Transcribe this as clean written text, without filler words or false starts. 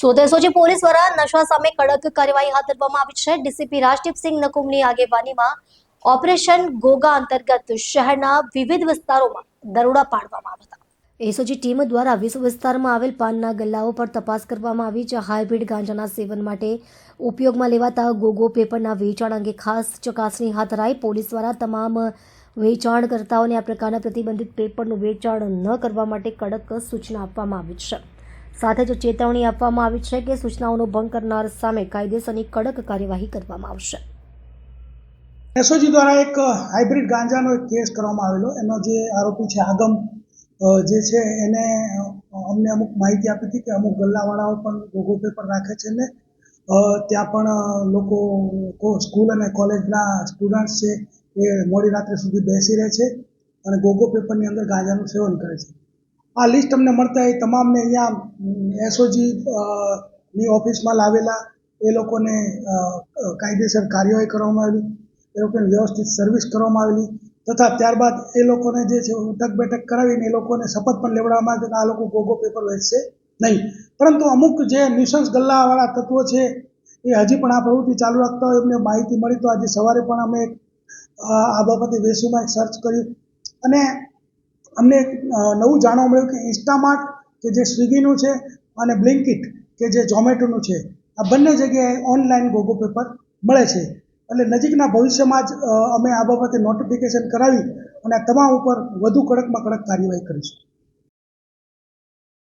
સોદેસોજી police દ્વારા નશા સામે કડક કાર્યવાહી હાથ ધરવામાં આવી છે। ડીસીપી રાજદીપસિંહ નકુમની આગેવાનીમાં ઓપરેશન ગોગા અંતર્ગત શહેરના વિવિધ વિસ્તારોમાં દરોડા પાડવામાં આવ્યા હતા। એસઓજી ટીમ દ્વારા વિસ્તારમાં આવેલ પાનના ગલ્લાઓ પર તપાસ કરવામાં આવી, જે હાઇબ્રિડ ગાંજાના સેવન માટે ઉપયોગમાં લેવાતા ગોગો પેપરના વેચાણ અંગે ખાસ ચકાસણી હાથ ધરાઈ। પોલીસ દ્વારા તમામ વેચાણકર્તાઓને આ પ્રકારના પ્રતિબંધિત પેપરનું વેચાણ ન કરવા માટે કડક સૂચના આપવામાં આવી છે। સાથે જ ચેતવણી આપવામાં આવી છે કે સૂચનાઓનો ભંગ કરનાર સામે કાયદેસરની કડક કાર્યવાહી કરવામાં આવશે। એસઓજી દ્વારા એક હાઇબ્રિડ ગાંજાનો એક કેસ કરવામાં આવેલો। એનો જે આરોપી છે આગમ જે છે એને અમને અમુક માહિતી આપી હતી કે અમુક ગલ્લાવાળાઓ પણ ગોગો પેપર રાખે છે ને ત્યાં પણ લોકો સ્કૂલ અને કોલેજના સ્ટુડન્ટ્સ છે એ મોડી રાત્રે સુધી બેસી રહે છે અને ગોગો પેપરની અંદર ગાંજાનું સેવન કરે છે। આ લિસ્ટ અમને મળતા એ તમામને અહીંયા એસઓજી ની ઓફિસમાં લાવેલા, એ લોકોને કાયદેસર કાર્યવાહી કરવામાં આવેલી, એ લોકોને વ્યવસ્થિત સર્વિસ કરવામાં આવેલી તથા ત્યારબાદ એ લોકોને જે છે ઉઠક બેઠક કરાવીને એ લોકોને શપથ પણ લેવડાવવામાં આવે કે આ લોકો ગોગો પેપર વેચશે નહીં। પરંતુ અમુક જે નિશંસ ગલ્લાવાળા તત્વો છે એ હજી પણ આ પ્રવૃત્તિ ચાલુ રાખતા હોય એમને માહિતી મળી, તો આજે સવારે પણ અમે આ બાબતે વેસુમાં એક સર્ચ કર્યું અને અમને નવું જાણવા મળ્યું કે ઇન્સ્ટામાર્ટ કે જે સ્વિગીનું છે અને બ્લિંકિટ કે જે ઝોમેટોનું છે, આ બંને જગ્યાએ ઓનલાઈન ગોગો પેપર મળે છે। એટલે નજીકના ભવિષ્યમાં જ અમે આ બાબતે નોટિફિકેશન કરાવી અને તમામ ઉપર વધુ કડકમાં કડક કાર્યવાહી કરીશું।